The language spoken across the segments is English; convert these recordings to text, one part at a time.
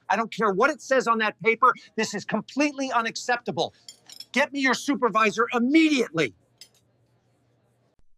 I don't care what it says on that paper. This is completely unacceptable. Get me your supervisor immediately.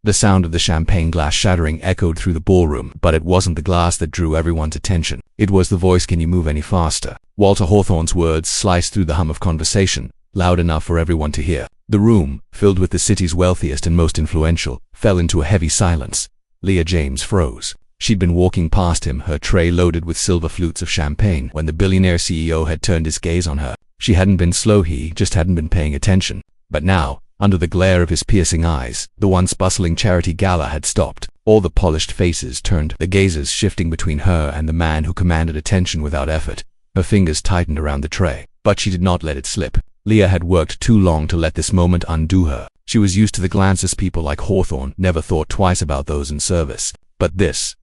The sound of the champagne glass shattering echoed through the ballroom, but it wasn't the glass that drew everyone's attention. It was the voice, "Can you move any faster?" Walter Hawthorne's words sliced through the hum of conversation, loud enough for everyone to hear. The room, filled with the city's wealthiest and most influential, fell into a heavy silence. Leah James froze. She'd been walking past him, her tray loaded with silver flutes of champagne, when the billionaire CEO had turned his gaze on her. She hadn't been slow, he just hadn't been paying attention. But now, under the glare of his piercing eyes, the once bustling charity gala had stopped. All the polished faces turned, the gazes shifting between her and the man who commanded attention without effort. Her fingers tightened around the tray, but she did not let it slip. Leah had worked too long to let this moment undo her. She was used to the glances people like Hawthorne never thought twice about those in service. But this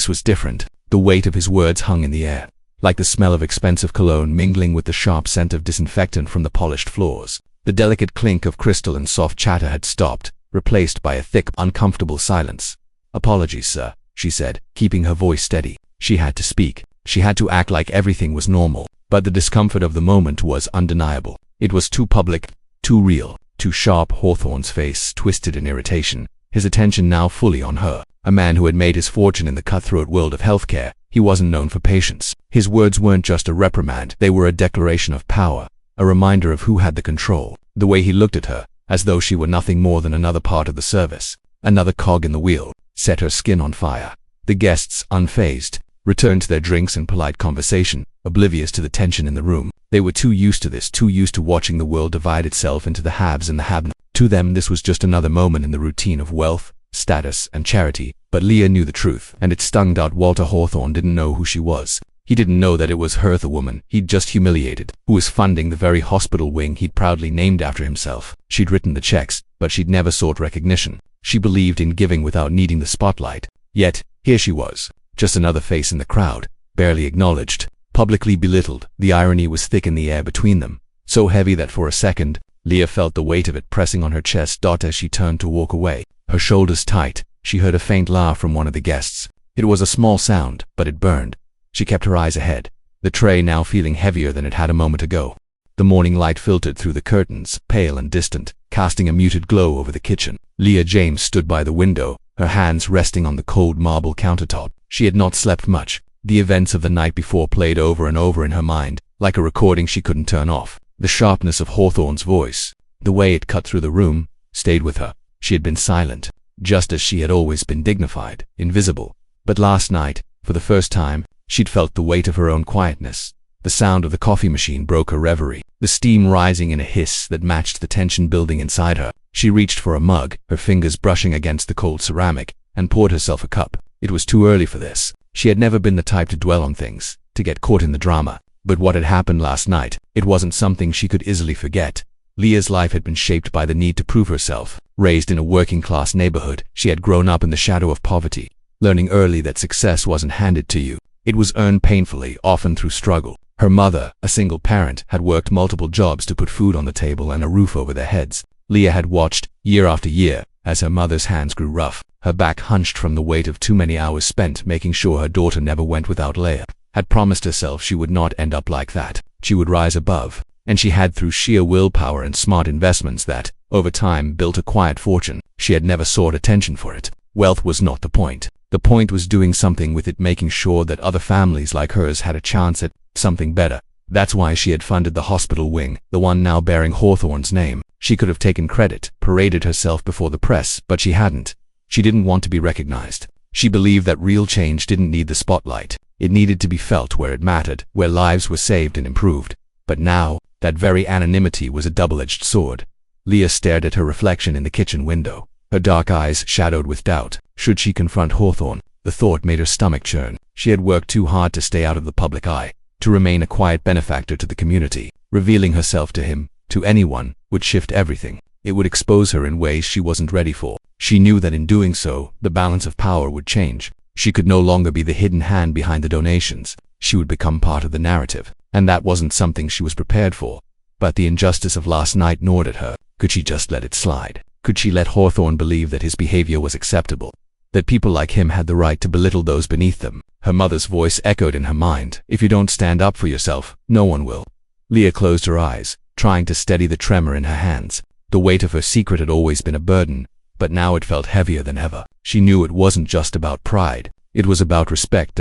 was different. The weight of his words hung in the air, like the smell of expensive cologne mingling with the sharp scent of disinfectant from the polished floors. The delicate clink of crystal and soft chatter had stopped, replaced by a thick, uncomfortable silence. "Apologies, sir," she said, keeping her voice steady. She had to speak. She had to act like everything was normal. But the discomfort of the moment was undeniable. It was too public, too real, too sharp. Hawthorne's face twisted in irritation, his attention now fully on her. A man who had made his fortune in the cutthroat world of healthcare, he wasn't known for patience. His words weren't just a reprimand, they were a declaration of power, a reminder of who had the control. The way he looked at her, as though she were nothing more than another part of the service, another cog in the wheel, set her skin on fire. The guests, unfazed, returned to their drinks and polite conversation, oblivious to the tension in the room. They were too used to this, too used to watching the world divide itself into the haves and the have-nots. To them, this was just another moment in the routine of wealth, status, and charity. But Leah knew the truth, and it stung. Walter Hawthorne didn't know who she was. He didn't know that it was her, the woman he'd just humiliated, who was funding the very hospital wing he'd proudly named after himself. She'd written the checks, but she'd never sought recognition. She believed in giving without needing the spotlight. Yet, here she was, just another face in the crowd, barely acknowledged, publicly belittled. The irony was thick in the air between them, so heavy that for a second, Leah felt the weight of it pressing on her chest. As she turned to walk away, her shoulders tight, she heard a faint laugh from one of the guests. It was a small sound, but it burned. She kept her eyes ahead, the tray now feeling heavier than it had a moment ago. The morning light filtered through the curtains, pale and distant, casting a muted glow over the kitchen. Leah James stood by the window, her hands resting on the cold marble countertop. She had not slept much. The events of the night before played over and over in her mind, like a recording she couldn't turn off. The sharpness of Hawthorne's voice, the way it cut through the room, stayed with her. She had been silent, just as she had always been, dignified, invisible. But last night, for the first time, she'd felt the weight of her own quietness. The sound of the coffee machine broke her reverie, the steam rising in a hiss that matched the tension building inside her. She reached for a mug, her fingers brushing against the cold ceramic, and poured herself a cup. It was too early for this. She had never been the type to dwell on things, to get caught in the drama. But what had happened last night, it wasn't something she could easily forget. Leah's life had been shaped by the need to prove herself. Raised in a working-class neighborhood, she had grown up in the shadow of poverty, learning early that success wasn't handed to you. It was earned painfully, often through struggle. Her mother, a single parent, had worked multiple jobs to put food on the table and a roof over their heads. Leah had watched, year after year, as her mother's hands grew rough, her back hunched from the weight of too many hours spent making sure her daughter never went without. Leah had promised herself she would not end up like that. She would rise above. And she had, through sheer willpower and smart investments that, over time, built a quiet fortune. She had never sought attention for it. Wealth was not the point. The point was doing something with it, making sure that other families like hers had a chance at something better. That's why she had funded the hospital wing, the one now bearing Hawthorne's name. She could have taken credit, paraded herself before the press, but she hadn't. She didn't want to be recognized. She believed that real change didn't need the spotlight. It needed to be felt where it mattered, where lives were saved and improved. But now, that very anonymity was a double-edged sword. Leah stared at her reflection in the kitchen window, her dark eyes shadowed with doubt. Should she confront Hawthorne? The thought made her stomach churn. She had worked too hard to stay out of the public eye, to remain a quiet benefactor to the community. Revealing herself to him, to anyone, would shift everything. It would expose her in ways she wasn't ready for. She knew that in doing so, the balance of power would change. She could no longer be the hidden hand behind the donations. She would become part of the narrative. And that wasn't something she was prepared for. But the injustice of last night gnawed at her. Could she just let it slide? Could she let Hawthorne believe that his behavior was acceptable? that people like him had the right to belittle those beneath them. Her mother's voice echoed in her mind. If you don't stand up for yourself, no one will. Leah closed her eyes, trying to steady the tremor in her hands. The weight of her secret had always been a burden, but now it felt heavier than ever. She knew it wasn't just about pride. It was about respect.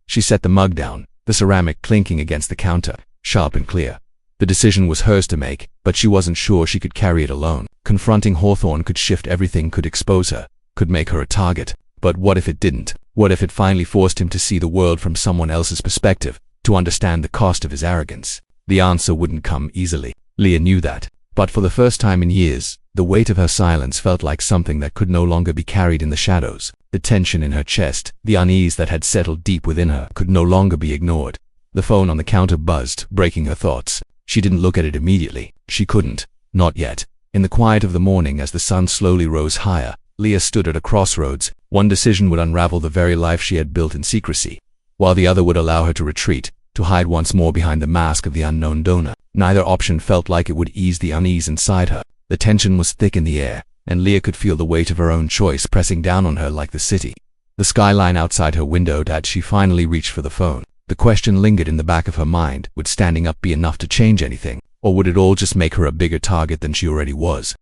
She set the mug down, the ceramic clinking against the counter, sharp and clear. The decision was hers to make, but she wasn't sure she could carry it alone. Confronting Hawthorne could shift everything, could expose her, could make her a target. But what if it didn't? What if it finally forced him to see the world from someone else's perspective, to understand the cost of his arrogance? The answer wouldn't come easily. Leah knew that. But for the first time in years, the weight of her silence felt like something that could no longer be carried in the shadows. The tension in her chest, the unease that had settled deep within her, could no longer be ignored. The phone on the counter buzzed, breaking her thoughts. She didn't look at it immediately. She couldn't. Not yet. In the quiet of the morning, as the sun slowly rose higher, Leah stood at a crossroads. One decision would unravel the very life she had built in secrecy, while the other would allow her to retreat, to hide once more behind the mask of the unknown donor. Neither option felt like it would ease the unease inside her. The tension was thick in the air, and Leah could feel the weight of her own choice pressing down on her like the city. The skyline outside her window. As she finally reached for the phone, the question lingered in the back of her mind. Would standing up be enough to change anything, or would it all just make her a bigger target than she already was?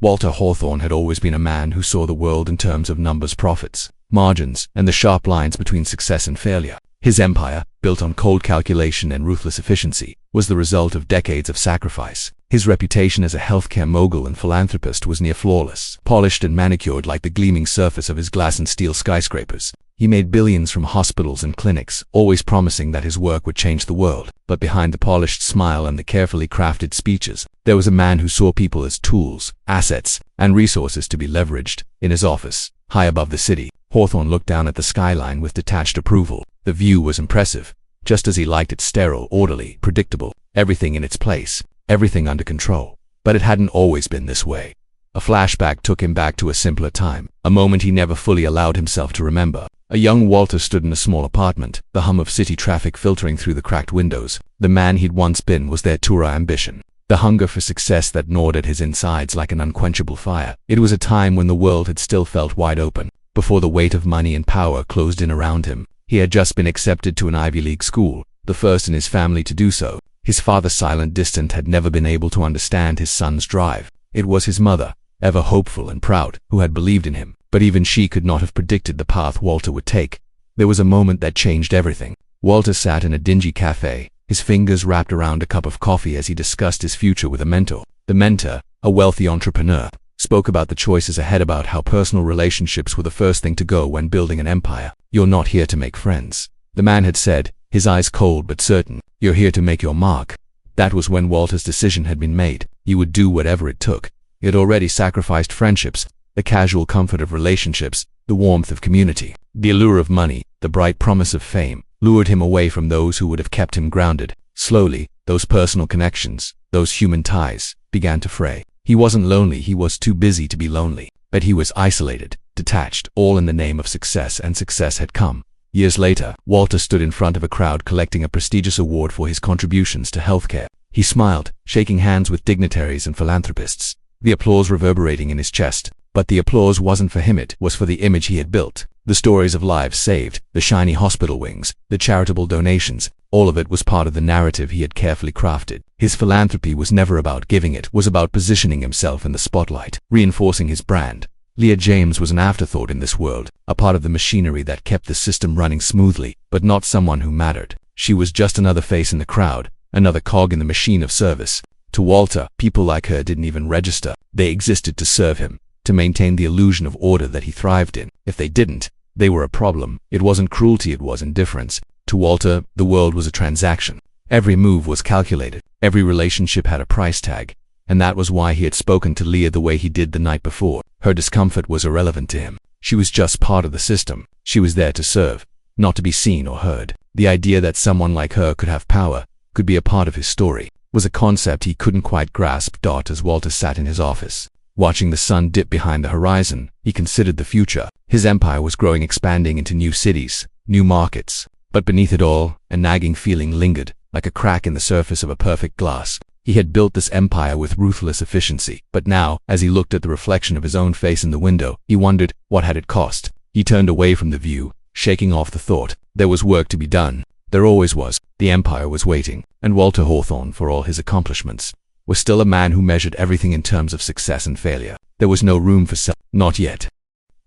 Walter Hawthorne had always been a man who saw the world in terms of numbers, profits, margins, and the sharp lines between success and failure. His empire, built on cold calculation and ruthless efficiency, was the result of decades of sacrifice. His reputation as a healthcare mogul and philanthropist was near flawless, polished and manicured like the gleaming surface of his glass and steel skyscrapers. He made billions from hospitals and clinics, always promising that his work would change the world. But behind the polished smile and the carefully crafted speeches, there was a man who saw people as tools, assets, and resources to be leveraged. In his office, high above the city, Hawthorne looked down at the skyline with detached approval. The view was impressive, just as he liked it: sterile, orderly, predictable, everything in its place, everything under control. But it hadn't always been this way. A flashback took him back to a simpler time, a moment he never fully allowed himself to remember. A young Walter stood in a small apartment, the hum of city traffic filtering through the cracked windows. The man he'd once been was there to raw ambition, the hunger for success that gnawed at his insides like an unquenchable fire. It was a time when the world had still felt wide open, before the weight of money and power closed in around him. He had just been accepted to an Ivy League school, the first in his family to do so. His father, silent, distant, had never been able to understand his son's drive. It was his mother, ever hopeful and proud, who had believed in him. But even she could not have predicted the path Walter would take. There was a moment that changed everything. Walter sat in a dingy cafe, his fingers wrapped around a cup of coffee as he discussed his future with a mentor. The mentor, a wealthy entrepreneur, spoke about the choices ahead, about how personal relationships were the first thing to go when building an empire. "You're not here to make friends," the man had said, his eyes cold but certain. "You're here to make your mark." That was when Walter's decision had been made. He would do whatever it took. He had already sacrificed friendships, the casual comfort of relationships, the warmth of community. The allure of money, the bright promise of fame, lured him away from those who would have kept him grounded. Slowly, those personal connections, those human ties, began to fray. He wasn't lonely, he was too busy to be lonely. But he was isolated, detached, all in the name of success, and success had come. Years later, Walter stood in front of a crowd collecting a prestigious award for his contributions to healthcare. He smiled, shaking hands with dignitaries and philanthropists, the applause reverberating in his chest. But the applause wasn't for him, it was for the image he had built. The stories of lives saved, the shiny hospital wings, the charitable donations, all of it was part of the narrative he had carefully crafted. His philanthropy was never about giving, it was about positioning himself in the spotlight, reinforcing his brand. Leah James was an afterthought in this world, a part of the machinery that kept the system running smoothly, but not someone who mattered. She was just another face in the crowd, another cog in the machine of service. To Walter, people like her didn't even register. They existed to serve him, to maintain the illusion of order that he thrived in. If they didn't, they were a problem. It wasn't cruelty, it was indifference. To Walter, the world was a transaction. Every move was calculated. Every relationship had a price tag. And that was why he had spoken to Leah the way he did the night before. Her discomfort was irrelevant to him. She was just part of the system. She was there to serve, not to be seen or heard. The idea that someone like her could have power, could be a part of his story, was a concept he couldn't quite grasp. As Walter sat in his office, watching the sun dip behind the horizon, he considered the future. His empire was growing, expanding into new cities, new markets. But beneath it all, a nagging feeling lingered, like a crack in the surface of a perfect glass. He had built this empire with ruthless efficiency, but now, as he looked at the reflection of his own face in the window, he wondered, what had it cost? He turned away from the view, shaking off the thought. There was work to be done. There always was. The Empire was waiting, and Walter Hawthorne, for all his accomplishments, was still a man who measured everything in terms of success and failure. There was no room for not yet.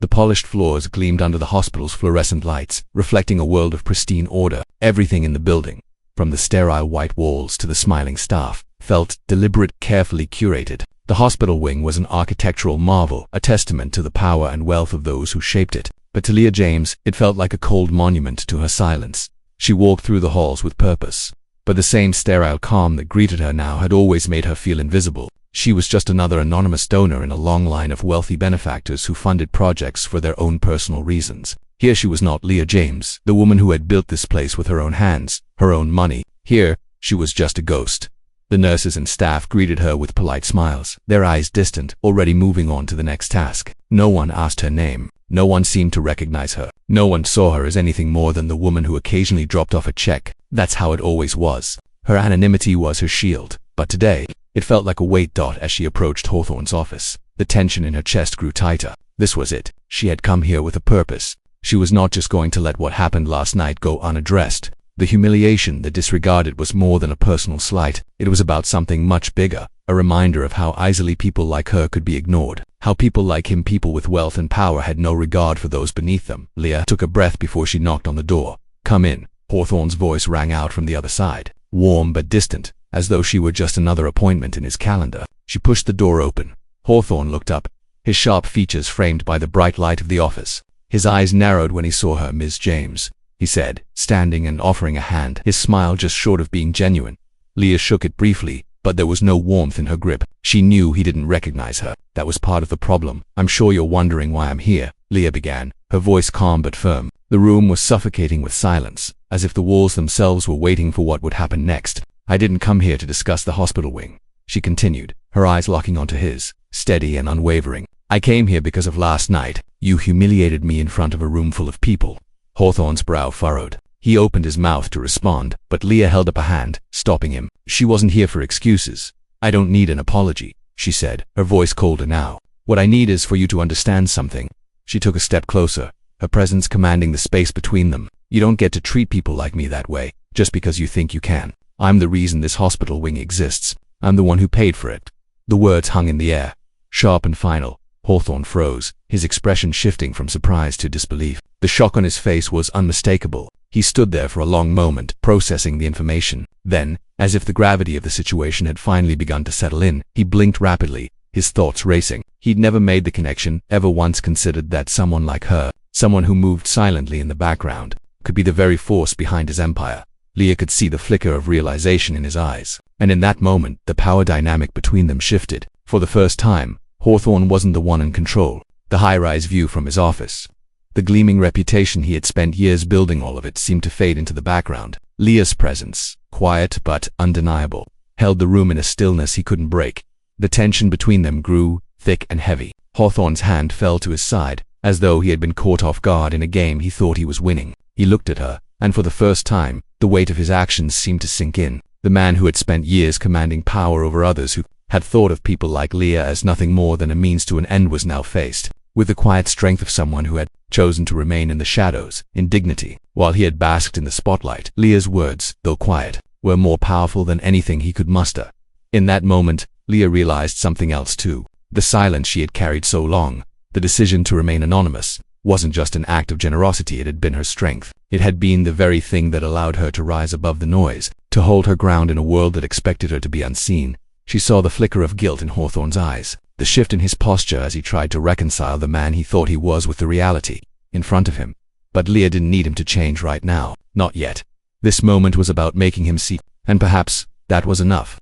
The polished floors gleamed under the hospital's fluorescent lights, reflecting a world of pristine order. Everything in the building, from the sterile white walls to the smiling staff, felt deliberate, carefully curated. The hospital wing was an architectural marvel, a testament to the power and wealth of those who shaped it. But to Leah James, it felt like a cold monument to her silence. She walked through the halls with purpose, but the same sterile calm that greeted her now had always made her feel invisible. She was just another anonymous donor in a long line of wealthy benefactors who funded projects for their own personal reasons. Here she was not Leah James, the woman who had built this place with her own hands, her own money. Here, she was just a ghost. The nurses and staff greeted her with polite smiles, their eyes distant, already moving on to the next task. No one asked her name. No one seemed to recognize her. No one saw her as anything more than the woman who occasionally dropped off a check. That's how it always was. Her anonymity was her shield. But today, it felt like a weight as she approached Hawthorne's office. The tension in her chest grew tighter. This was it. She had come here with a purpose. She was not just going to let what happened last night go unaddressed. The humiliation that disregarded was more than a personal slight. It was about something much bigger, a reminder of how easily people like her could be ignored. How people like him, people with wealth and power, had no regard for those beneath them. Leah took a breath before she knocked on the door. "Come in." Hawthorne's voice rang out from the other side, warm but distant, as though she were just another appointment in his calendar. She pushed the door open. Hawthorne looked up, his sharp features framed by the bright light of the office. His eyes narrowed when he saw her. "Miss James," he said, standing and offering a hand, his smile just short of being genuine. Leah shook it briefly, but there was no warmth in her grip. She knew he didn't recognize her. That was part of the problem. "I'm sure you're wondering why I'm here," Leah began, her voice calm but firm. The room was suffocating with silence, as if the walls themselves were waiting for what would happen next. "I didn't come here to discuss the hospital wing," she continued, her eyes locking onto his, steady and unwavering. "I came here because of last night. You humiliated me in front of a room full of people." Hawthorne's brow furrowed. He opened his mouth to respond, but Leah held up a hand, stopping him. "She wasn't here for excuses. I don't need an apology," she said, her voice colder now. "What I need is for you to understand something." She took a step closer, her presence commanding the space between them. "You don't get to treat people like me that way, just because you think you can. I'm the reason this hospital wing exists. I'm the one who paid for it." The words hung in the air, sharp and final. Hawthorne froze, his expression shifting from surprise to disbelief. The shock on his face was unmistakable. He stood there for a long moment, processing the information. Then, as if the gravity of the situation had finally begun to settle in, he blinked rapidly, his thoughts racing. He'd never made the connection, ever once considered that someone like her, someone who moved silently in the background, could be the very force behind his empire. Leah could see the flicker of realization in his eyes. And in that moment, the power dynamic between them shifted. For the first time, Hawthorne wasn't the one in control. The high-rise view from his office, the gleaming reputation he had spent years building, all of it seemed to fade into the background. Leah's presence, quiet but undeniable, held the room in a stillness he couldn't break. The tension between them grew, thick and heavy. Hawthorne's hand fell to his side, as though he had been caught off guard in a game he thought he was winning. He looked at her, and for the first time, the weight of his actions seemed to sink in. The man who had spent years commanding power over others, who had thought of people like Leah as nothing more than a means to an end, was now faced with the quiet strength of someone who had chosen to remain in the shadows, in dignity, while he had basked in the spotlight. Leah's words, though quiet, were more powerful than anything he could muster. In that moment, Leah realized something else too. The silence she had carried so long, the decision to remain anonymous, wasn't just an act of generosity. It had been her strength. It had been the very thing that allowed her to rise above the noise, to hold her ground in a world that expected her to be unseen. She saw the flicker of guilt in Hawthorne's eyes, the shift in his posture as he tried to reconcile the man he thought he was with the reality in front of him. But Leah didn't need him to change right now. Not yet. This moment was about making him see, and perhaps that was enough.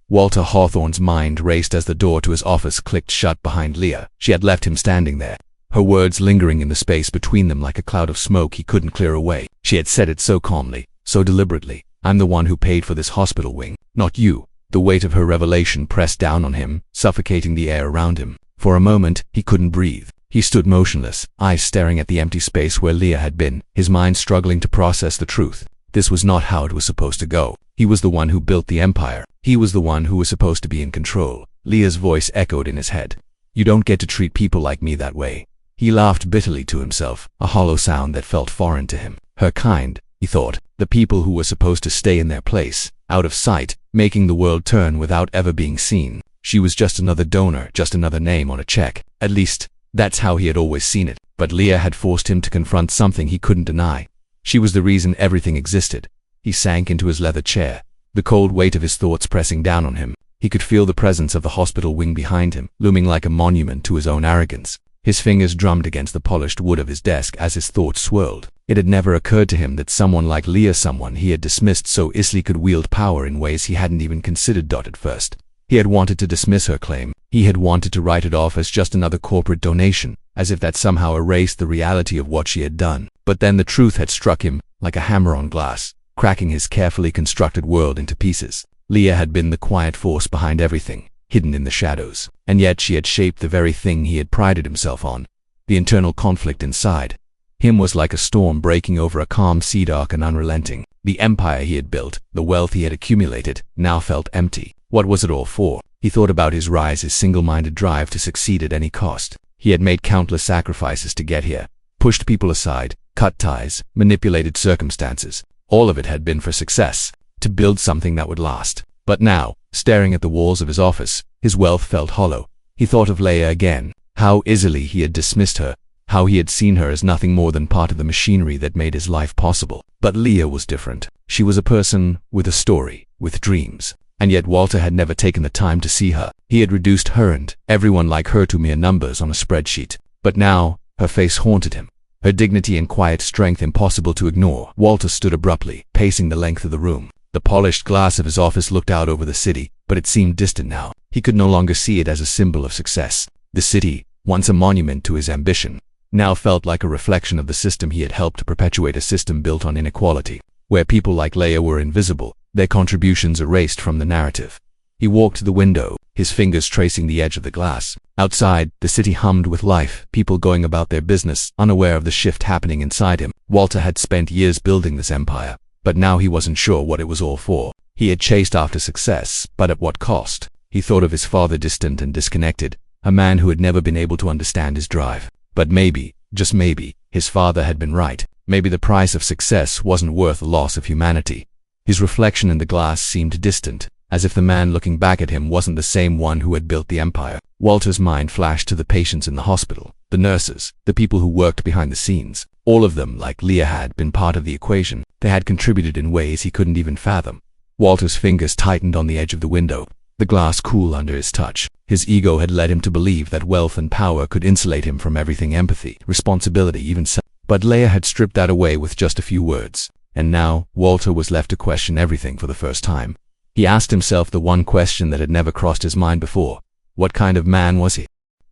Walter Hawthorne's mind raced as the door to his office clicked shut behind Leah. She had left him standing there, her words lingering in the space between them like a cloud of smoke he couldn't clear away. She had said it so calmly, so deliberately. "I'm the one who paid for this hospital wing, not you." The weight of her revelation pressed down on him, suffocating the air around him. For a moment, he couldn't breathe. He stood motionless, eyes staring at the empty space where Leah had been, his mind struggling to process the truth. This was not how it was supposed to go. He was the one who built the empire. He was the one who was supposed to be in control. Leah's voice echoed in his head. "You don't get to treat people like me that way." He laughed bitterly to himself, a hollow sound that felt foreign to him. Her kind, he thought, the people who were supposed to stay in their place, out of sight, making the world turn without ever being seen. She was just another donor, just another name on a check. At least, that's how he had always seen it. But Leah had forced him to confront something he couldn't deny. She was the reason everything existed. He sank into his leather chair, the cold weight of his thoughts pressing down on him. He could feel the presence of the hospital wing behind him, looming like a monument to his own arrogance. His fingers drummed against the polished wood of his desk as his thoughts swirled. It had never occurred to him that someone like Leah, someone he had dismissed so easily, could wield power in ways he hadn't even considered. At first, he had wanted to dismiss her claim. He had wanted to write it off as just another corporate donation, as if that somehow erased the reality of what she had done. But then the truth had struck him like a hammer on glass, cracking his carefully constructed world into pieces. Leah had been the quiet force behind everything, hidden in the shadows, and yet she had shaped the very thing he had prided himself on. The internal conflict inside him was like a storm breaking over a calm sea, dark and unrelenting. The empire he had built, the wealth he had accumulated, now felt empty. What was it all for? He thought about his rise, his single-minded drive to succeed at any cost. He had made countless sacrifices to get here, pushed people aside, cut ties, manipulated circumstances. All of it had been for success, to build something that would last. But now, staring at the walls of his office, his wealth felt hollow. He thought of Leah again, how easily he had dismissed her, how he had seen her as nothing more than part of the machinery that made his life possible. But Leah was different. She was a person with a story, with dreams. And yet Walter had never taken the time to see her. He had reduced her and everyone like her to mere numbers on a spreadsheet. But now, her face haunted him, her dignity and quiet strength impossible to ignore. Walter stood abruptly, pacing the length of the room. The polished glass of his office looked out over the city, but it seemed distant now. He could no longer see it as a symbol of success. The city, once a monument to his ambition, now felt like a reflection of the system he had helped to perpetuate, a system built on inequality, where people like Leah were invisible, their contributions erased from the narrative. He walked to the window, his fingers tracing the edge of the glass. Outside, the city hummed with life, people going about their business, unaware of the shift happening inside him. Walter had spent years building this empire, but now he wasn't sure what it was all for. He had chased after success, but at what cost? He thought of his father, distant and disconnected, a man who had never been able to understand his drive. But maybe, just maybe, his father had been right. Maybe the price of success wasn't worth the loss of humanity. His reflection in the glass seemed distant, as if the man looking back at him wasn't the same one who had built the empire. Walter's mind flashed to the patients in the hospital, the nurses, the people who worked behind the scenes. All of them, like Leah, had been part of the equation. They had contributed in ways he couldn't even fathom. Walter's fingers tightened on the edge of the window, the glass cool under his touch. His ego had led him to believe that wealth and power could insulate him from everything: empathy, responsibility, even self. But Leah had stripped that away with just a few words. And now, Walter was left to question everything for the first time. He asked himself the one question that had never crossed his mind before. What kind of man was he?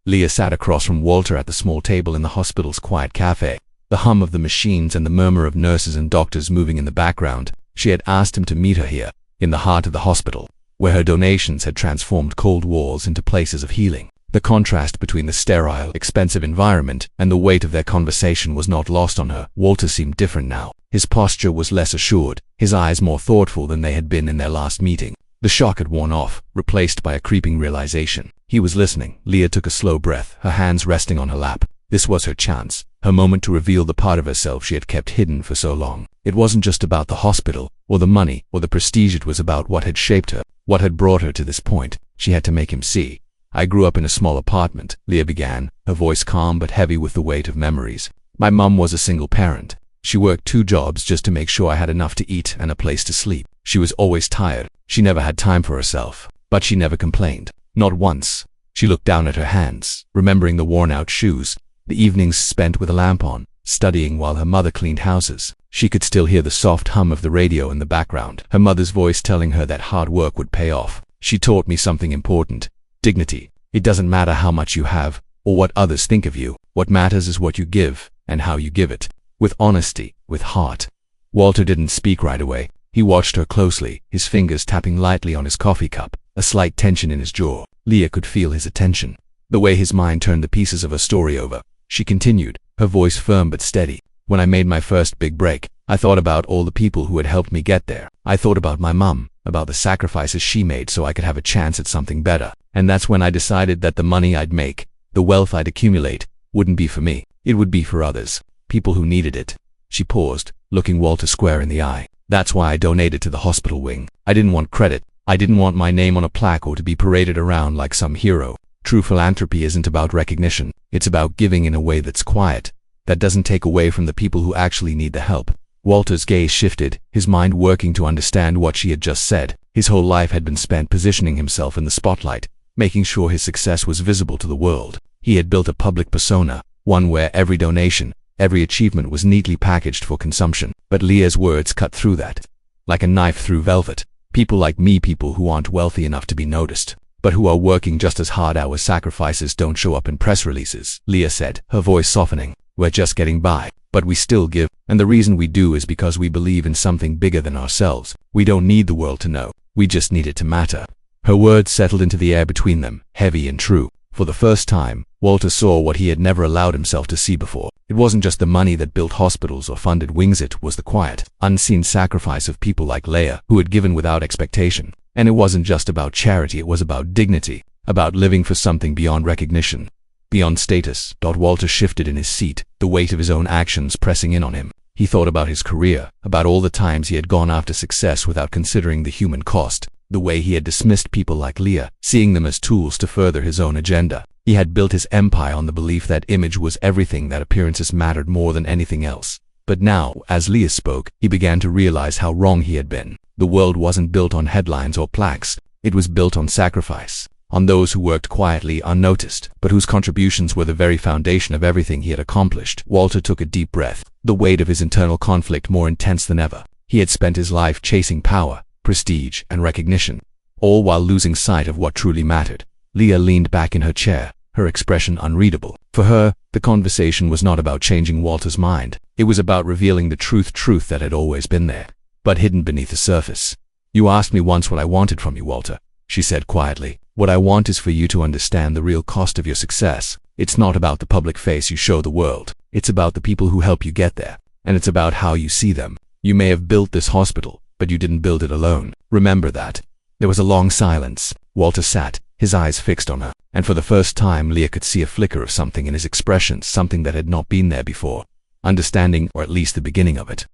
Leah sat across from Walter at the small table in the hospital's quiet cafe, the hum of the machines and the murmur of nurses and doctors moving in the background. She had asked him to meet her here, in the heart of the hospital, where her donations had transformed cold walls into places of healing. The contrast between the sterile, expensive environment and the weight of their conversation was not lost on her. Walter seemed different now. His posture was less assured, his eyes more thoughtful than they had been in their last meeting. The shock had worn off, replaced by a creeping realization. He was listening. Leah took a slow breath, her hands resting on her lap. This was her chance, her moment to reveal the part of herself she had kept hidden for so long. It wasn't just about the hospital, or the money, or the prestige. It was about what had shaped her, what had brought her to this point. She had to make him see. I grew up in a small apartment, Leah began, her voice calm but heavy with the weight of memories. My mum was a single parent. She worked 2 jobs just to make sure I had enough to eat and a place to sleep. She was always tired. She never had time for herself. But she never complained. Not once. She looked down at her hands, remembering the worn-out shoes, the evenings spent with a lamp on, studying while her mother cleaned houses. She could still hear the soft hum of the radio in the background, her mother's voice telling her that hard work would pay off. She taught me something important. Dignity. It doesn't matter how much you have, or what others think of you. What matters is what you give, and how you give it. With honesty, with heart. Walter didn't speak right away. He watched her closely, his fingers tapping lightly on his coffee cup, a slight tension in his jaw. Leah could feel his attention, the way his mind turned the pieces of her story over. She continued, her voice firm but steady. When I made my first big break, I thought about all the people who had helped me get there. I thought about my mum, about the sacrifices she made so I could have a chance at something better. And that's when I decided that the money I'd make, the wealth I'd accumulate, wouldn't be for me. It would be for others. People who needed it. She paused, looking Walter square in the eye. That's why I donated to the hospital wing. I didn't want credit. I didn't want my name on a plaque or to be paraded around like some hero. True philanthropy isn't about recognition. It's about giving in a way that's quiet, that doesn't take away from the people who actually need the help. Walter's gaze shifted, his mind working to understand what she had just said. His whole life had been spent positioning himself in the spotlight, making sure his success was visible to the world. He had built a public persona, one where every donation, every achievement was neatly packaged for consumption. But Leah's words cut through that, like a knife through velvet. People like me, people who aren't wealthy enough to be noticed, but who are working just as hard. Our sacrifices don't show up in press releases, Leah said, her voice softening. We're just getting by, but we still give, and the reason we do is because we believe in something bigger than ourselves. We don't need the world to know, we just need it to matter. Her words settled into the air between them, heavy and true. For the first time, Walter saw what he had never allowed himself to see before. It wasn't just the money that built hospitals or funded wings, it was the quiet, unseen sacrifice of people like Leah, who had given without expectation. And it wasn't just about charity, it was about dignity, about living for something beyond recognition, beyond status. Walter shifted in his seat, the weight of his own actions pressing in on him. He thought about his career, about all the times he had gone after success without considering the human cost, the way he had dismissed people like Leah, seeing them as tools to further his own agenda. He had built his empire on the belief that image was everything, that appearances mattered more than anything else. But now, as Leah spoke, he began to realize how wrong he had been. The world wasn't built on headlines or plaques. It was built on sacrifice, on those who worked quietly, unnoticed, but whose contributions were the very foundation of everything he had accomplished. Walter took a deep breath, the weight of his internal conflict more intense than ever. He had spent his life chasing power, prestige, and recognition, all while losing sight of what truly mattered. Leah leaned back in her chair, her expression unreadable. For her, the conversation was not about changing Walter's mind. It was about revealing the truth that had always been there, but hidden beneath the surface. You asked me once what I wanted from you, Walter, she said quietly. What I want is for you to understand the real cost of your success. It's not about the public face you show the world. It's about the people who help you get there. And it's about how you see them. You may have built this hospital, but you didn't build it alone. Remember that. There was a long silence. Walter sat, his eyes fixed on her, and for the first time Leah could see a flicker of something in his expression, something that had not been there before. Understanding, or at least the beginning of it.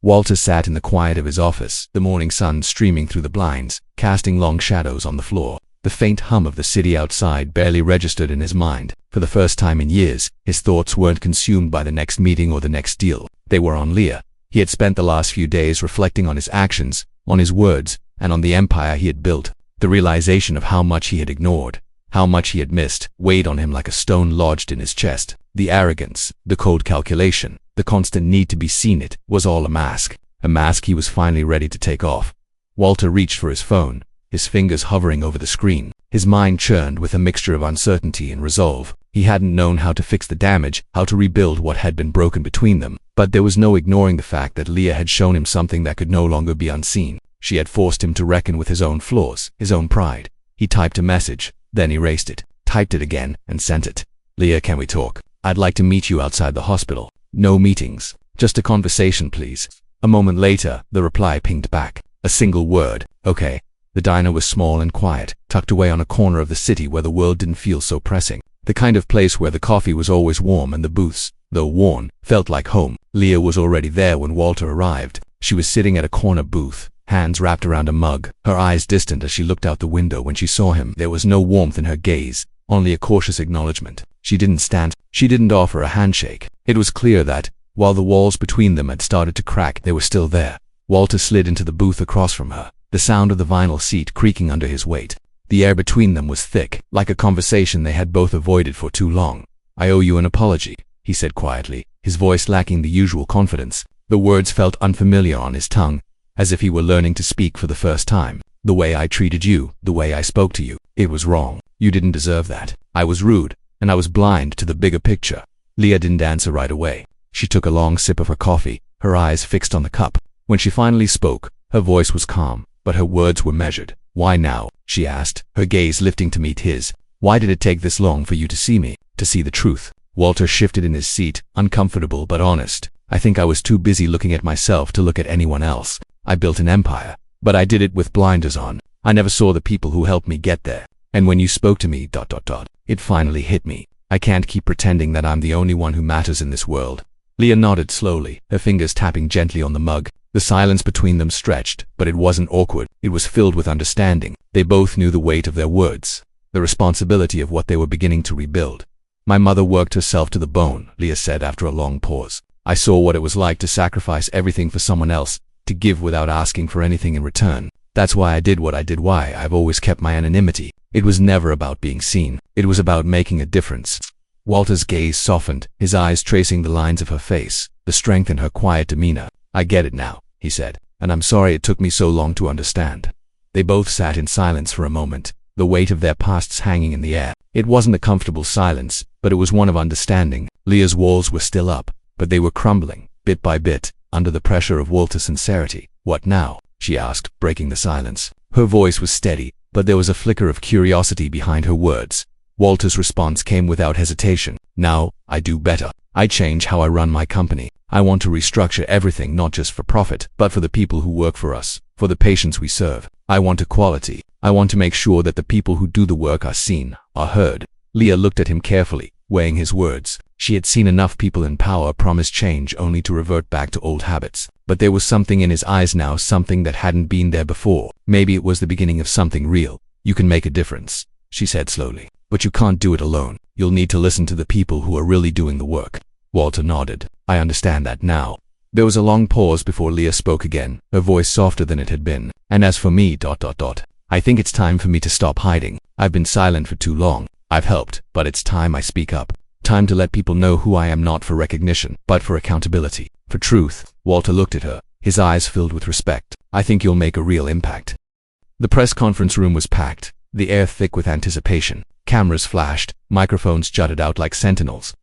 Walter sat in the quiet of his office, the morning sun streaming through the blinds, casting long shadows on the floor. The faint hum of the city outside barely registered in his mind. For the first time in years, his thoughts weren't consumed by the next meeting or the next deal. They were on Leah. He had spent the last few days reflecting on his actions, on his words, and on the empire he had built. The realization of how much he had ignored, how much he had missed, weighed on him like a stone lodged in his chest. The arrogance, the cold calculation, the constant need to be seen, it was all a mask he was finally ready to take off. Walter reached for his phone, his fingers hovering over the screen. His mind churned with a mixture of uncertainty and resolve. He hadn't known how to fix the damage, how to rebuild what had been broken between them. But there was no ignoring the fact that Leah had shown him something that could no longer be unseen. She had forced him to reckon with his own flaws, his own pride. He typed a message, then erased it, typed it again, and sent it. Leah, can we talk? I'd like to meet you outside the hospital. No meetings. Just a conversation, please. A moment later, the reply pinged back. A single word. Okay. The diner was small and quiet, tucked away on a corner of the city where the world didn't feel so pressing. The kind of place where the coffee was always warm and the booths, though worn, felt like home. Leah was already there when Walter arrived. She was sitting at a corner booth, hands wrapped around a mug, her eyes distant as she looked out the window when she saw him. There was no warmth in her gaze, only a cautious acknowledgement. She didn't stand. She didn't offer a handshake. It was clear that, while the walls between them had started to crack, they were still there. Walter slid into the booth across from her, the sound of the vinyl seat creaking under his weight. The air between them was thick, like a conversation they had both avoided for too long. I owe you an apology, he said quietly, his voice lacking the usual confidence. The words felt unfamiliar on his tongue, as if he were learning to speak for the first time. The way I treated you, the way I spoke to you, it was wrong. You didn't deserve that. I was rude, and I was blind to the bigger picture. Leah didn't answer right away. She took a long sip of her coffee, her eyes fixed on the cup. When she finally spoke, her voice was calm, but her words were measured. Why now? She asked, her gaze lifting to meet his. Why did it take this long for you to see me, to see the truth? Walter shifted in his seat, uncomfortable but honest. I think I was too busy looking at myself to look at anyone else. I built an empire, but I did it with blinders on. I never saw the people who helped me get there. And when you spoke to me, it finally hit me. I can't keep pretending that I'm the only one who matters in this world. Leah nodded slowly, her fingers tapping gently on the mug. The silence between them stretched, but it wasn't awkward. It was filled with understanding. They both knew the weight of their words, the responsibility of what they were beginning to rebuild. My mother worked herself to the bone, Leah said after a long pause. I saw what it was like to sacrifice everything for someone else, to give without asking for anything in return. That's why I did what I did, why I've always kept my anonymity. It was never about being seen. It was about making a difference. Walter's gaze softened, his eyes tracing the lines of her face, the strength in her quiet demeanor. I get it now, he said, and I'm sorry it took me so long to understand. They both sat in silence for a moment, the weight of their pasts hanging in the air. It wasn't a comfortable silence, but it was one of understanding. Leah's walls were still up, but they were crumbling, bit by bit, under the pressure of Walter's sincerity. What now? She asked, breaking the silence. Her voice was steady, but there was a flicker of curiosity behind her words. Walter's response came without hesitation. Now, I do better. I change how I run my company. I want to restructure everything, not just for profit, but for the people who work for us, for the patients we serve. I want equality. I want to make sure that the people who do the work are seen, are heard. Leah looked at him carefully, weighing his words. She had seen enough people in power promise change only to revert back to old habits. But there was something in his eyes now, something that hadn't been there before. Maybe it was the beginning of something real. You can make a difference, she said slowly. But you can't do it alone. You'll need to listen to the people who are really doing the work. Walter nodded. I understand that now. There was a long pause before Leah spoke again, her voice softer than it had been. And as for me, I think it's time for me to stop hiding. I've been silent for too long. I've helped, but it's time I speak up. Time to let people know who I am, not for recognition, but for accountability, for truth. Walter looked at her, his eyes filled with respect. I think you'll make a real impact. The press conference room was packed, the air thick with anticipation. Cameras flashed, microphones jutted out like sentinels,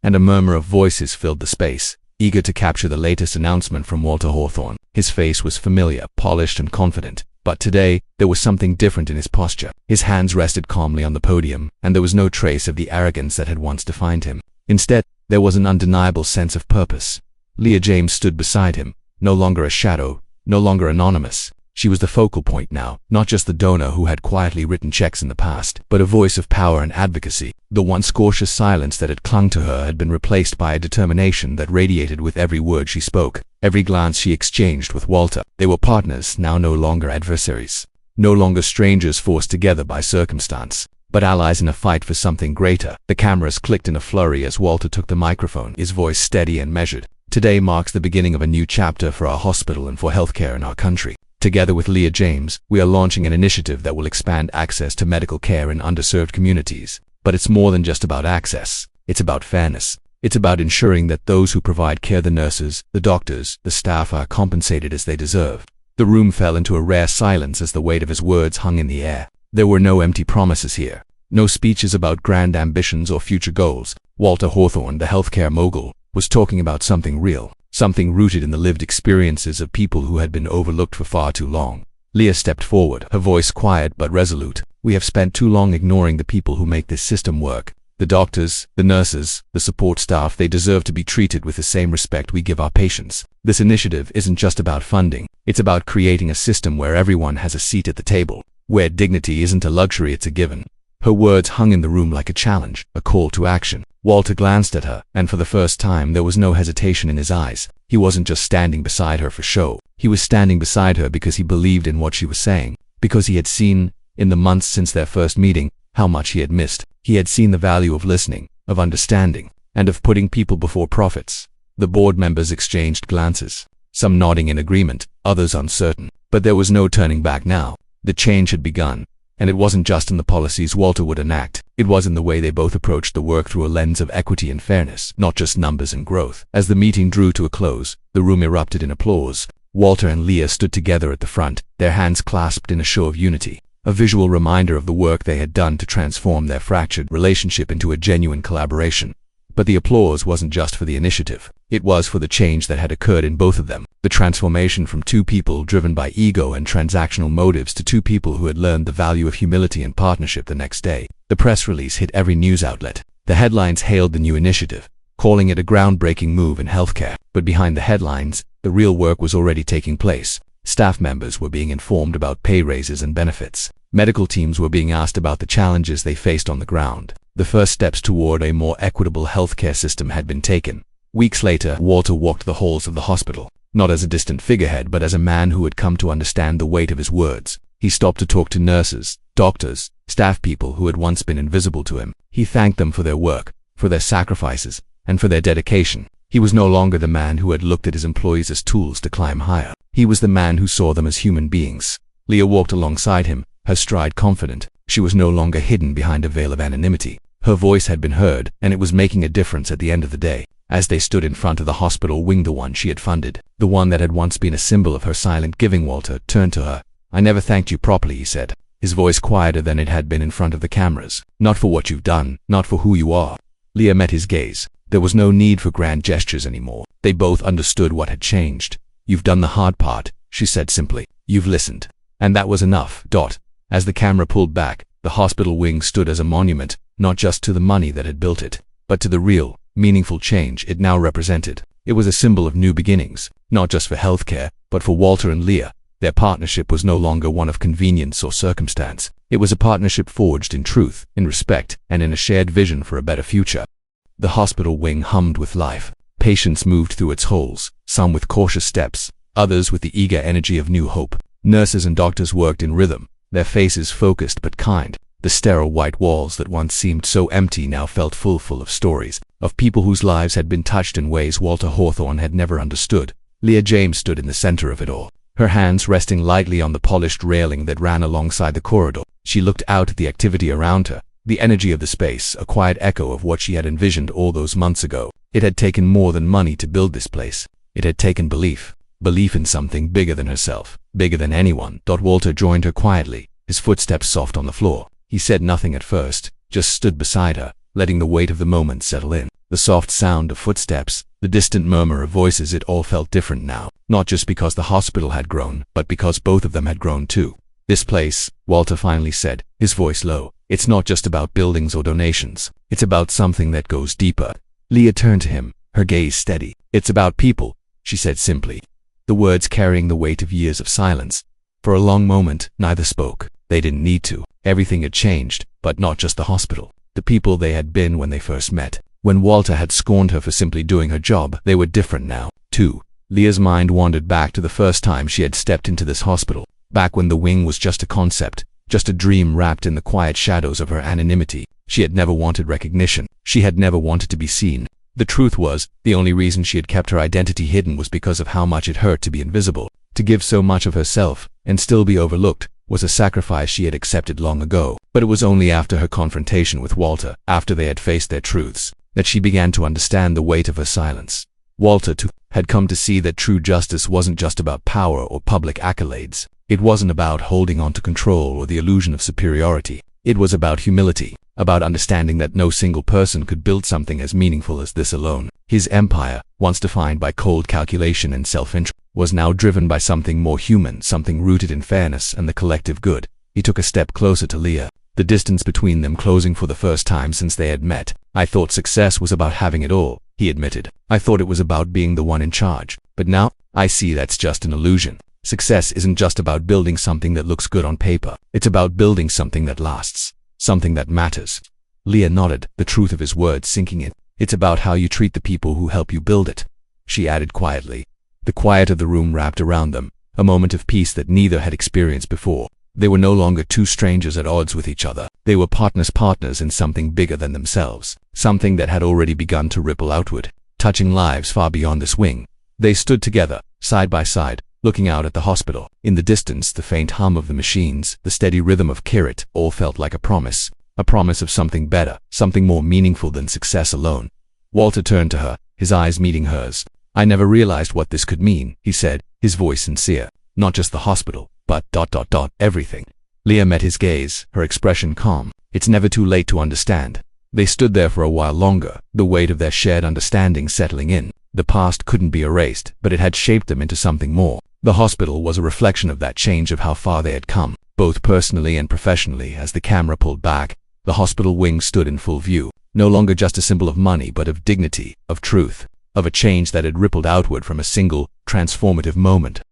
and a murmur of voices filled the space, eager to capture the latest announcement from Walter Hawthorne. His face was familiar, polished and confident, but today, there was something different in his posture. His hands rested calmly on the podium, and there was no trace of the arrogance that had once defined him. Instead, there was an undeniable sense of purpose. Leah James stood beside him, no longer a shadow, no longer anonymous. She was the focal point now, not just the donor who had quietly written checks in the past, but a voice of power and advocacy. The once cautious silence that had clung to her had been replaced by a determination that radiated with every word she spoke, every glance she exchanged with Walter. They were partners, now no longer adversaries, no longer strangers forced together by circumstance, but allies in a fight for something greater. The cameras clicked in a flurry as Walter took the microphone, his voice steady and measured. Today marks the beginning of a new chapter for our hospital and for healthcare in our country. Together with Leah James, we are launching an initiative that will expand access to medical care in underserved communities. But it's more than just about access. It's about fairness. It's about ensuring that those who provide care, the nurses, the doctors, the staff, are compensated as they deserve. The room fell into a rare silence as the weight of his words hung in the air. There were no empty promises here. No speeches about grand ambitions or future goals. Walter Hawthorne, the healthcare mogul, was talking about something real. Something rooted in the lived experiences of people who had been overlooked for far too long. Leah stepped forward, her voice quiet but resolute. We have spent too long ignoring the people who make this system work. The doctors, the nurses, the support staff, they deserve to be treated with the same respect we give our patients. This initiative isn't just about funding. It's about creating a system where everyone has a seat at the table, where dignity isn't a luxury, it's a given. Her words hung in the room like a challenge, a call to action. Walter glanced at her, and for the first time there was no hesitation in his eyes. He wasn't just standing beside her for show. He was standing beside her because he believed in what she was saying, because he had seen, in the months since their first meeting, how much he had missed. He had seen the value of listening, of understanding, and of putting people before profits. The board members exchanged glances, some nodding in agreement, others uncertain. But there was no turning back now. The change had begun. And it wasn't just in the policies Walter would enact. It was in the way they both approached the work through a lens of equity and fairness, not just numbers and growth. As the meeting drew to a close, the room erupted in applause. Walter and Leah stood together at the front, their hands clasped in a show of unity, a visual reminder of the work they had done to transform their fractured relationship into a genuine collaboration. But the applause wasn't just for the initiative. It was for the change that had occurred in both of them. The transformation from two people driven by ego and transactional motives to two people who had learned the value of humility and partnership the next day. The press release hit every news outlet. The headlines hailed the new initiative, calling it a groundbreaking move in healthcare. But behind the headlines, the real work was already taking place. Staff members were being informed about pay raises and benefits. Medical teams were being asked about the challenges they faced on the ground. The first steps toward a more equitable healthcare system had been taken. Weeks later, Walter walked the halls of the hospital, not as a distant figurehead but as a man who had come to understand the weight of his words. He stopped to talk to nurses, doctors, staff people who had once been invisible to him. He thanked them for their work, for their sacrifices, and for their dedication. He was no longer the man who had looked at his employees as tools to climb higher. He was the man who saw them as human beings. Leah walked alongside him, her stride confident. She was no longer hidden behind a veil of anonymity. Her voice had been heard, and it was making a difference at the end of the day. As they stood in front of the hospital wing, the one she had funded, the one that had once been a symbol of her silent giving, Walter turned to her. "I never thanked you properly," he said, his voice quieter than it had been in front of the cameras. "Not for what you've done, not for who you are." Leah met his gaze. There was no need for grand gestures anymore. They both understood what had changed. "You've done the hard part," she said simply. "You've listened. And that was enough." As the camera pulled back, the hospital wing stood as a monument, not just to the money that had built it, but to the real, meaningful change it now represented. It was a symbol of new beginnings, not just for healthcare, but for Walter and Leah. Their partnership was no longer one of convenience or circumstance. It was a partnership forged in truth, in respect, and in a shared vision for a better future. The hospital wing hummed with life. Patients moved through its halls, some with cautious steps, others with the eager energy of new hope. Nurses and doctors worked in rhythm, their faces focused but kind. The sterile white walls that once seemed so empty now felt full of stories, of people whose lives had been touched in ways Walter Hawthorne had never understood. Leah James stood in the center of it all, her hands resting lightly on the polished railing that ran alongside the corridor. She looked out at the activity around her, the energy of the space, a quiet echo of what she had envisioned all those months ago. It had taken more than money to build this place. It had taken belief in something bigger than herself, bigger than anyone. Walter joined her quietly, his footsteps soft on the floor. He said nothing at first, just stood beside her, letting the weight of the moment settle in. The soft sound of footsteps, the distant murmur of voices, it all felt different now, not just because the hospital had grown, but because both of them had grown too. "This place," Walter finally said, his voice low, "it's not just about buildings or donations. It's about something that goes deeper." Leah turned to him, her gaze steady. "It's about people," she said simply, the words carrying the weight of years of silence. For a long moment, neither spoke. They didn't need to. Everything had changed, but not just the hospital. The people they had been when they first met. When Walter had scorned her for simply doing her job, they were different now, too. Leah's mind wandered back to the first time she had stepped into this hospital, back when the wing was just a concept, just a dream wrapped in the quiet shadows of her anonymity. She had never wanted recognition. She had never wanted to be seen. The truth was, the only reason she had kept her identity hidden was because of how much it hurt to be invisible. To give so much of herself, and still be overlooked, was a sacrifice she had accepted long ago. But it was only after her confrontation with Walter, after they had faced their truths, that she began to understand the weight of her silence. Walter, too, had come to see that true justice wasn't just about power or public accolades. It wasn't about holding on to control or the illusion of superiority. It was about humility, about understanding that no single person could build something as meaningful as this alone. His empire, once defined by cold calculation and self-interest, was now driven by something more human, something rooted in fairness and the collective good. He took a step closer to Leah, the distance between them closing for the first time since they had met. "I thought success was about having it all," he admitted. "I thought it was about being the one in charge. But now, I see that's just an illusion. Success isn't just about building something that looks good on paper. It's about building something that lasts, something that matters." Leah nodded, the truth of his words sinking in. "It's about how you treat the people who help you build it," she added quietly. The quiet of the room wrapped around them, a moment of peace that neither had experienced before. They were no longer two strangers at odds with each other. They were partners in something bigger than themselves, something that had already begun to ripple outward, touching lives far beyond this wing. They stood together, side by side, looking out at the hospital. In the distance, the faint hum of the machines, the steady rhythm of Kirit, all felt like a promise of something better, something more meaningful than success alone. Walter turned to her, his eyes meeting hers. "I never realized what this could mean," he said, his voice sincere. "Not just the hospital, but everything." Leah met his gaze, her expression calm. "It's never too late to understand." They stood there for a while longer, the weight of their shared understanding settling in. The past couldn't be erased, but it had shaped them into something more. The hospital was a reflection of that change, of how far they had come, both personally and professionally. As the camera pulled back, the hospital wing stood in full view, no longer just a symbol of money, but of dignity, of truth, of a change that had rippled outward from a single, transformative moment.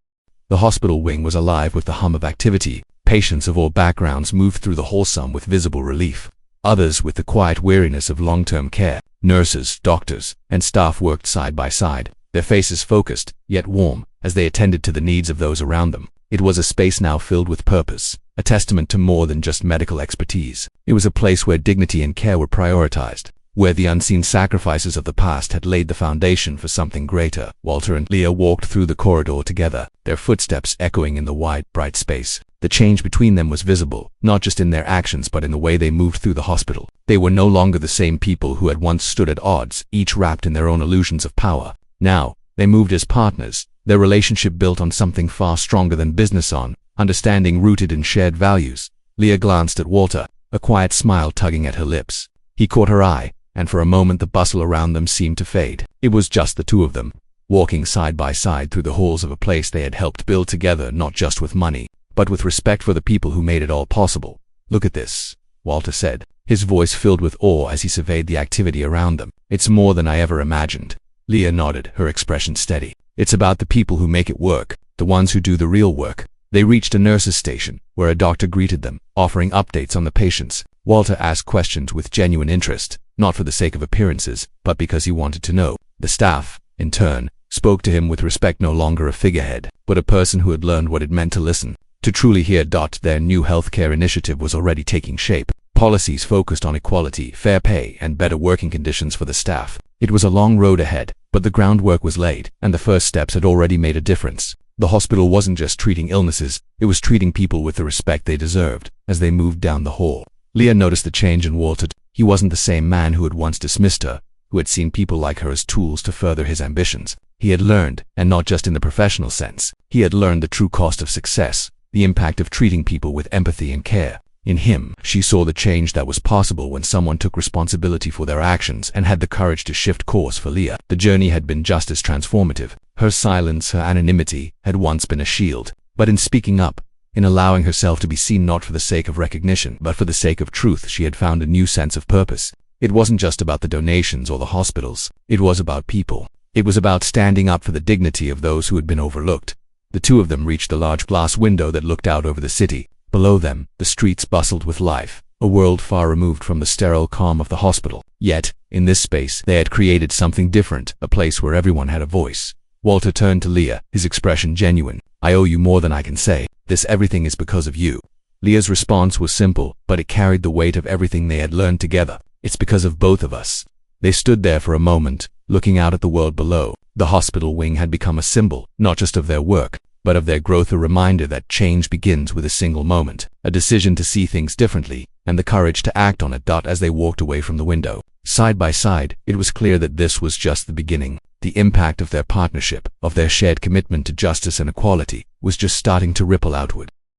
The hospital wing was alive with the hum of activity. Patients of all backgrounds moved through the hall, some with visible relief, others with the quiet weariness of long-term care. Nurses, doctors, and staff worked side by side, their faces focused, yet warm, as they attended to the needs of those around them. It was a space now filled with purpose, a testament to more than just medical expertise. It was a place where dignity and care were prioritized, where the unseen sacrifices of the past had laid the foundation for something greater. Walter and Leah walked through the corridor together, their footsteps echoing in the wide, bright space. The change between them was visible, not just in their actions but in the way they moved through the hospital. They were no longer the same people who had once stood at odds, each wrapped in their own illusions of power. Now, they moved as partners, their relationship built on something far stronger than business, on understanding rooted in shared values. Leah glanced at Walter, a quiet smile tugging at her lips. He caught her eye, and for a moment the bustle around them seemed to fade. It was just the two of them, walking side by side through the halls of a place they had helped build together, not just with money, but with respect for the people who made it all possible. "Look at this," Walter said, his voice filled with awe as he surveyed the activity around them. "It's more than I ever imagined." Leah nodded, her expression steady. "It's about the people who make it work, the ones who do the real work." They reached a nurse's station, where a doctor greeted them, offering updates on the patients. Walter asked questions with genuine interest, not for the sake of appearances, but because he wanted to know. The staff, in turn, spoke to him with respect, no longer a figurehead, but a person who had learned what it meant to listen, to truly hear. Their new healthcare initiative was already taking shape. Policies focused on equality, fair pay, and better working conditions for the staff. It was a long road ahead, but the groundwork was laid, and the first steps had already made a difference. The hospital wasn't just treating illnesses, it was treating people with the respect they deserved. As they moved down the hall, Leah noticed the change in Walter. He wasn't the same man who had once dismissed her, who had seen people like her as tools to further his ambitions. He had learned, and not just in the professional sense, he had learned the true cost of success, the impact of treating people with empathy and care. In him, she saw the change that was possible when someone took responsibility for their actions and had the courage to shift course. For Leah, the journey had been just as transformative. Her silence, her anonymity, had once been a shield. But in speaking up, in allowing herself to be seen not for the sake of recognition, but for the sake of truth, she had found a new sense of purpose. It wasn't just about the donations or the hospitals. It was about people. It was about standing up for the dignity of those who had been overlooked. The two of them reached the large glass window that looked out over the city. Below them, the streets bustled with life, a world far removed from the sterile calm of the hospital. Yet, in this space, they had created something different, a place where everyone had a voice. Walter turned to Leah, his expression genuine. "I owe you more than I can say. This everything is because of you." Leah's response was simple, but it carried the weight of everything they had learned together. "It's because of both of us." They stood there for a moment, looking out at the world below. The hospital wing had become a symbol, not just of their work, but of their growth, a reminder that change begins with a single moment, a decision to see things differently, and the courage to act on it. As they walked away from the window, side by side, it was clear that this was just the beginning. The impact of their partnership, of their shared commitment to justice and equality, was just starting to ripple outward.